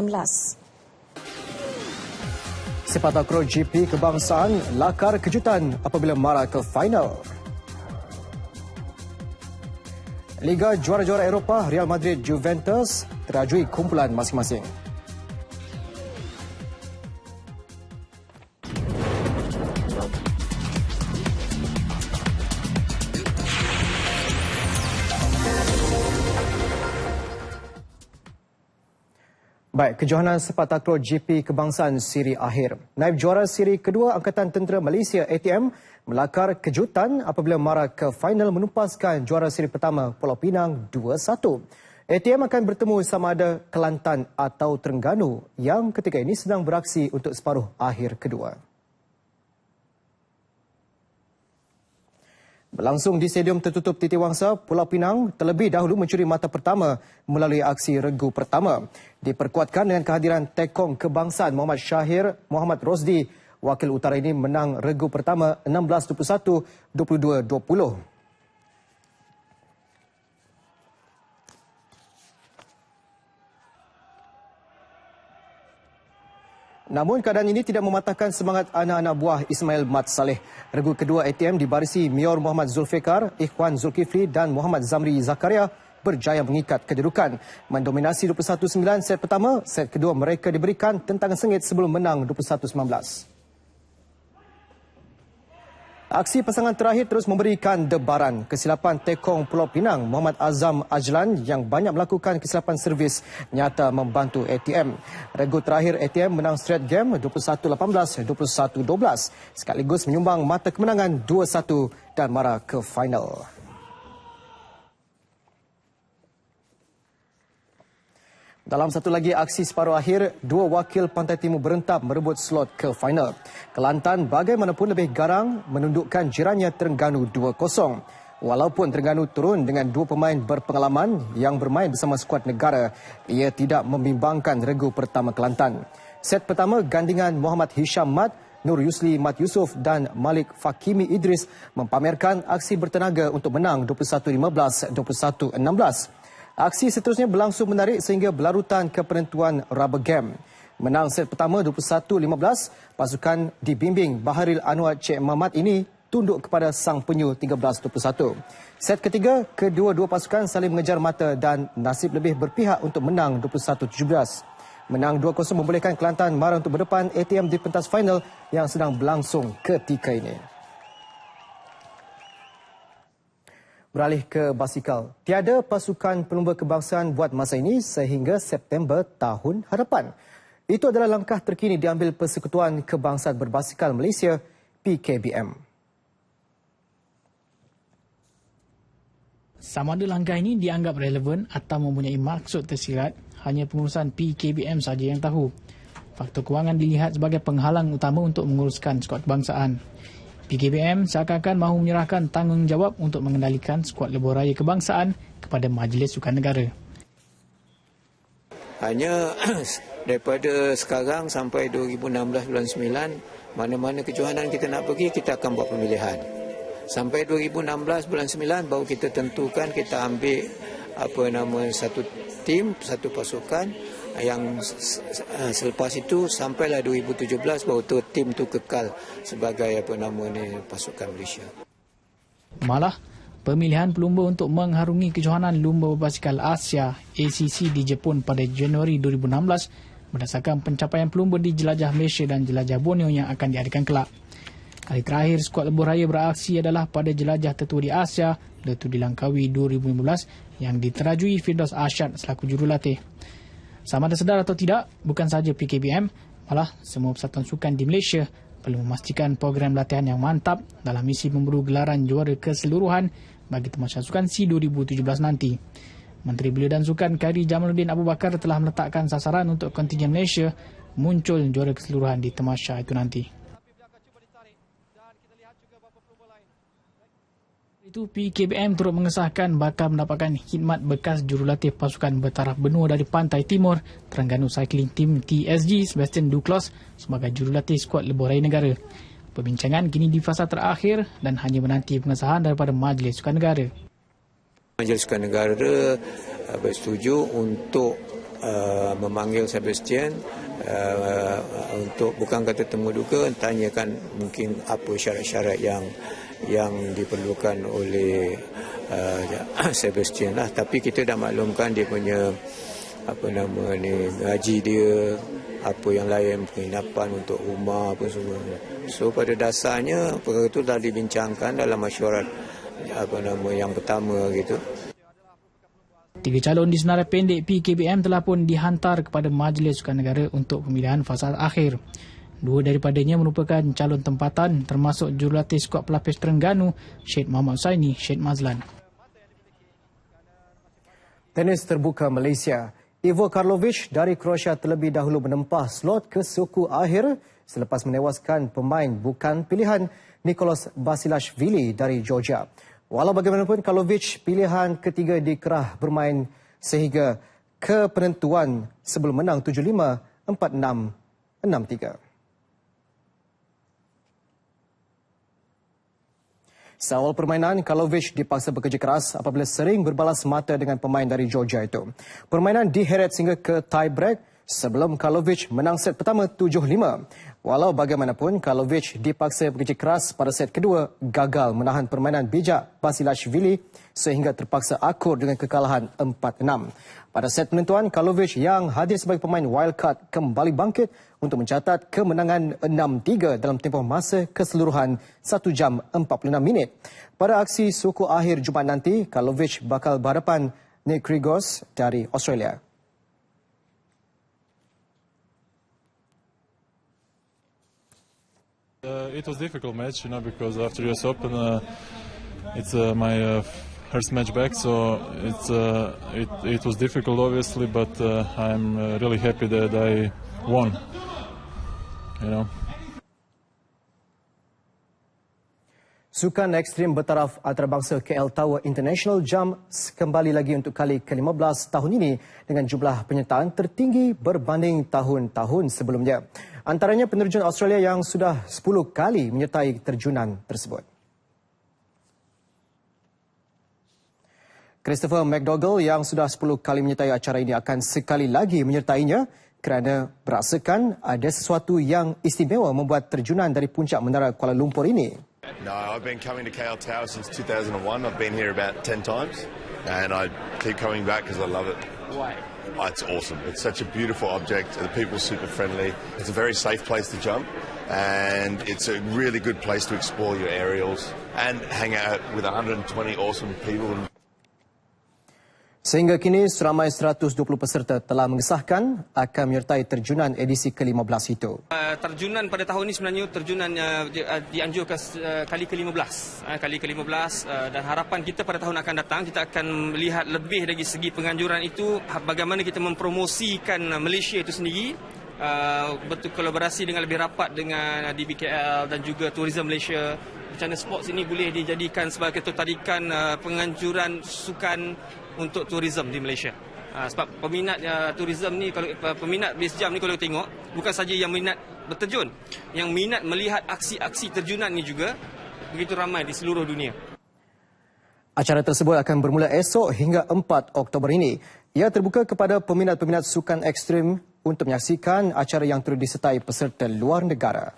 Speaker 1: Sepak takraw GP Kebangsaan lakar kejutan apabila marah ke final. Liga Juara-Juara Eropah, Real Madrid Juventus terajui kumpulan masing-masing. Baik, kejohanan sepak takraw GP Kebangsaan siri akhir. Naib juara siri kedua Angkatan Tentera Malaysia ATM melakar kejutan apabila marah ke final menumpaskan juara siri pertama Pulau Pinang 2-1. ATM akan bertemu sama ada Kelantan atau Terengganu yang ketika ini sedang beraksi untuk separuh akhir kedua.
Speaker 3: Berlangsung di Stadium Tertutup Titiwangsa, Pulau Pinang terlebih dahulu mencuri mata pertama melalui aksi regu pertama. Diperkuatkan dengan kehadiran tekong kebangsaan Muhammad Syahir Muhammad Rosdi, wakil utara ini menang regu pertama 16-21, 22-20. Namun keadaan ini tidak mematahkan semangat anak-anak buah Ismail Mat Saleh. Regu kedua ATM dibarisi Mior Muhammad Zulfikar, Ikhwan Zulkifli dan Muhammad Zamri Zakaria berjaya mengikat kedudukan. Mendominasi 21-9 set pertama, set kedua mereka diberikan tentangan sengit sebelum menang 21-19. Aksi pasangan terakhir terus memberikan debaran. Kesilapan tekong Pulau Pinang Muhammad Azam Ajlan yang banyak melakukan kesilapan servis nyata membantu ATM. Regu terakhir ATM menang straight game 21-18, 21-12 sekaligus menyumbang mata kemenangan 2-1 dan mara ke final. Dalam satu lagi aksi separuh akhir, dua wakil Pantai Timur berentap merebut slot ke final. Kelantan bagaimanapun lebih garang menundukkan jirannya Terengganu 2-0. Walaupun Terengganu turun dengan dua pemain berpengalaman yang bermain bersama skuad negara, ia tidak membimbangkan regu pertama Kelantan. Set pertama gandingan Muhammad Hisham Mat, Nur Yusli Mat Yusof dan Malik Fakimi Idris mempamerkan aksi bertenaga untuk menang 21-15, 21-16. Aksi seterusnya berlangsung menarik sehingga berlarutan ke penentuan rubber game. Menang set pertama 21-15, pasukan dibimbing Baharil Anwar Cik Mamat ini tunduk kepada sang penyu 13-21. Set ketiga, kedua-dua pasukan saling mengejar mata dan nasib lebih berpihak untuk menang 21-17. Menang 2-0 membolehkan Kelantan mara untuk berdepan ATM di pentas final yang sedang berlangsung ketika ini. Beralih ke basikal. Tiada pasukan pelumba kebangsaan buat masa ini sehingga September tahun hadapan. Itu adalah langkah terkini diambil Persekutuan Kebangsaan Berbasikal Malaysia, PKBM.
Speaker 20: Sama ada langkah ini dianggap relevan atau mempunyai maksud tersirat, hanya pengurusan PKBM saja yang tahu. Faktor kewangan dilihat sebagai penghalang utama untuk menguruskan skuad kebangsaan. PKBM seakan-akan mahu menyerahkan tanggungjawab untuk mengendalikan skuad lebuh raya kebangsaan kepada Majlis Sukan Negara.
Speaker 21: Hanya daripada sekarang sampai 2016 bulan 9, mana-mana kejohanan kita nak pergi, kita akan buat pemilihan. Sampai 2016 bulan 9 baru kita tentukan, kita ambil satu tim, satu pasukan. Yang selepas itu sampailah 2017 baru tu tim tu kekal sebagai pasukan Malaysia.
Speaker 20: Malah pemilihan pelumba untuk mengharungi kejohanan lumba berbasikal Asia ACC di Jepun pada Januari 2016 berdasarkan pencapaian pelumba di jelajah Malaysia dan jelajah Borneo yang akan diadakan kelak. Kali terakhir skuad lebuh raya beraksi adalah pada jelajah tertua di Asia iaitu di Langkawi 2015 yang diterajui Firdaus Arsyad selaku jurulatih. Sama ada sedar atau tidak, bukan sahaja PKBM, malah semua persatuan sukan di Malaysia perlu memastikan program latihan yang mantap dalam misi memburu gelaran juara keseluruhan bagi Tamasya Sukan SEA 2017 nanti. Menteri Belia dan Sukan Khairi Jamaluddin Abu Bakar telah meletakkan sasaran untuk kontingen Malaysia muncul juara keseluruhan di Tamasya itu nanti. Itu PKBM turut mengesahkan bakal mendapatkan khidmat bekas jurulatih pasukan bertaraf benua dari Pantai Timur Terengganu Cycling Team TSG Sebastian Duclos sebagai jurulatih skuad lebuh raya negara. Perbincangan kini di fasa terakhir dan hanya menanti pengesahan daripada Majlis Sukan Negara.
Speaker 21: Majlis Sukan Negara bersetuju untuk memanggil Sebastian untuk bukan kata temu duka, tanyakan mungkin apa syarat-syarat yang diperlukan oleh Sebastian lah. Tapi kita dah maklumkan dia punya gaji dia, apa yang lain, penginapan untuk rumah apa semua. So pada dasarnya perkara itu dah dibincangkan dalam mesyuarat yang pertama gitu.
Speaker 20: 3 calon di senarai pendek PKBM telah pun dihantar kepada Majlis Sukan Negara untuk pemilihan fasa akhir. 2 daripadanya merupakan calon tempatan termasuk jurulatih skuad pelapis Terengganu, Syed Muhammad Husaini, Syed Mazlan.
Speaker 3: Tenis terbuka Malaysia. Ivo Karlovic dari Croatia terlebih dahulu menempah slot ke suku akhir selepas menewaskan pemain bukan pilihan
Speaker 1: Nicholas Basilashvili dari Georgia. Walau bagaimanapun, Karlovic pilihan ketiga dikerah bermain sehingga ke penentuan sebelum menang 7-5, 4-6, 6-3. Seawal permainan, Karlovic dipaksa bekerja keras apabila sering berbalas mata dengan pemain dari Georgia itu. Permainan diheret sehingga ke tie break sebelum Karlovic menang set pertama 7-5. Walau bagaimanapun, Karlovic dipaksa bekerja keras pada set kedua, gagal menahan permainan bijak Basilashvili sehingga terpaksa akur dengan kekalahan 4-6. Pada set penentuan, Karlovic yang hadir sebagai pemain wildcard kembali bangkit untuk mencatat kemenangan 6-3 dalam tempoh masa keseluruhan 1 jam 46 minit. Pada aksi suku akhir Jumaat nanti, Karlovic bakal berhadapan Nick Kyrgios dari Australia.
Speaker 4: It was a difficult match, because after US Open, it's my first match back, so it was difficult, obviously, but I'm really happy that I won.
Speaker 1: Sukan ekstrim bertaraf antarabangsa KL Tower International Jump kembali lagi untuk kali ke-15 tahun ini dengan jumlah penyertaan tertinggi berbanding tahun-tahun sebelumnya. Antaranya penerjun Australia yang sudah 10 kali menyertai terjunan tersebut. Christopher McDougall yang sudah 10 kali menyertai acara ini akan sekali lagi menyertainya kerana berasakan ada sesuatu yang istimewa membuat terjunan dari puncak menara Kuala Lumpur ini.
Speaker 22: No, I've been coming to KL Tower since 2001. I've been here about 10 times and I keep coming back because I love it.
Speaker 23: Why?
Speaker 22: Oh, it's awesome. It's such a beautiful object. The people are super friendly. It's a very safe place to jump and it's a really good place to explore your aerials and hang out with 120 awesome people.
Speaker 1: Sehingga kini, seramai 120 peserta telah mengesahkan akan menyertai terjunan edisi ke-15 itu.
Speaker 23: Terjunan pada tahun ini sebenarnya terjunan dianjurkan kali ke-15. Kali ke-15 dan harapan kita pada tahun akan datang, kita akan melihat lebih dari segi penganjuran itu, bagaimana kita mempromosikan Malaysia itu sendiri, berkolaborasi dengan lebih rapat dengan DBKL dan juga Tourism Malaysia. Macam mana sports ini boleh dijadikan sebagai ketertarikan penganjuran sukan untuk tourism di Malaysia. Sebab peminat tourism ni, kalau peminat base jump ni kalau tengok, bukan saja yang minat berterjun, yang minat melihat aksi-aksi terjunan ni juga begitu ramai di seluruh dunia.
Speaker 1: Acara tersebut akan bermula esok hingga 4 Oktober ini. Ia terbuka kepada peminat-peminat sukan ekstrim untuk menyaksikan acara yang turut disertai peserta luar negara.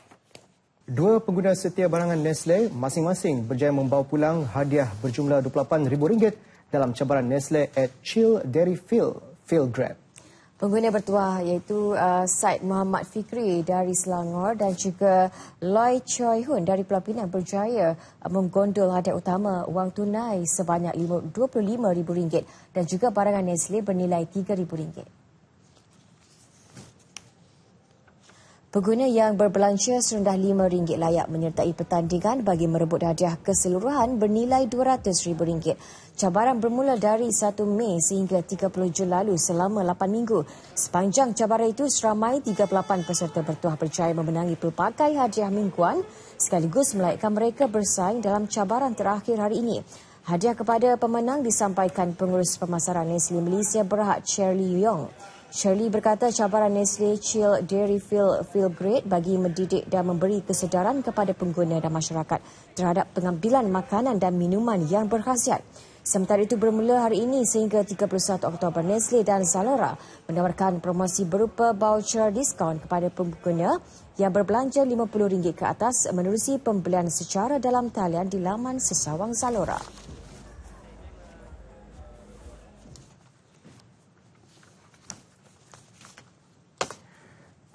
Speaker 1: Dua pengguna setia barangan Nestle masing-masing berjaya membawa pulang hadiah berjumlah RM28,000 dalam cabaran Nestle at Chill Dairy Field Grab.
Speaker 2: Pengguna bertuah iaitu Said Muhammad Fikri dari Selangor dan juga Loy Choi Hun dari Pulau Pinang berjaya menggondol hadiah utama wang tunai sebanyak RM25,000 dan juga barangan Nestle bernilai RM3,000. Pengguna yang berbelanja serendah RM5 layak menyertai pertandingan bagi merebut hadiah keseluruhan bernilai RM200,000. Cabaran bermula dari 1 Mei sehingga 30 Jun lalu selama 8 minggu. Sepanjang cabaran itu, seramai 38 peserta bertuah berjaya memenangi pelbagai hadiah mingguan sekaligus melayakkan mereka bersaing dalam cabaran terakhir hari ini. Hadiah kepada pemenang disampaikan Pengurus Pemasaran Nestle Malaysia Berhad Shirley Yong. Shirley berkata cabaran Nestle Chill Dairy Field Grade bagi mendidik dan memberi kesedaran kepada pengguna dan masyarakat terhadap pengambilan makanan dan minuman yang berkhasiat. Sementara itu bermula hari ini sehingga 31 Oktober, Nestle dan Zalora menawarkan promosi berupa voucher diskaun kepada pengguna yang berbelanja RM50 ke atas menerusi pembelian secara dalam talian di laman sesawang Zalora.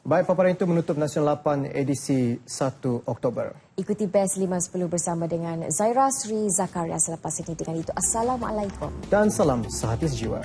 Speaker 1: Baik, paparan itu menutup Nasional 8 edisi 1 Oktober.
Speaker 2: Ikuti Best 5-10 bersama dengan Zaira Sri Zakaria selepas ini. Dengan itu, Assalamualaikum.
Speaker 1: Dan salam sehati sejiwa.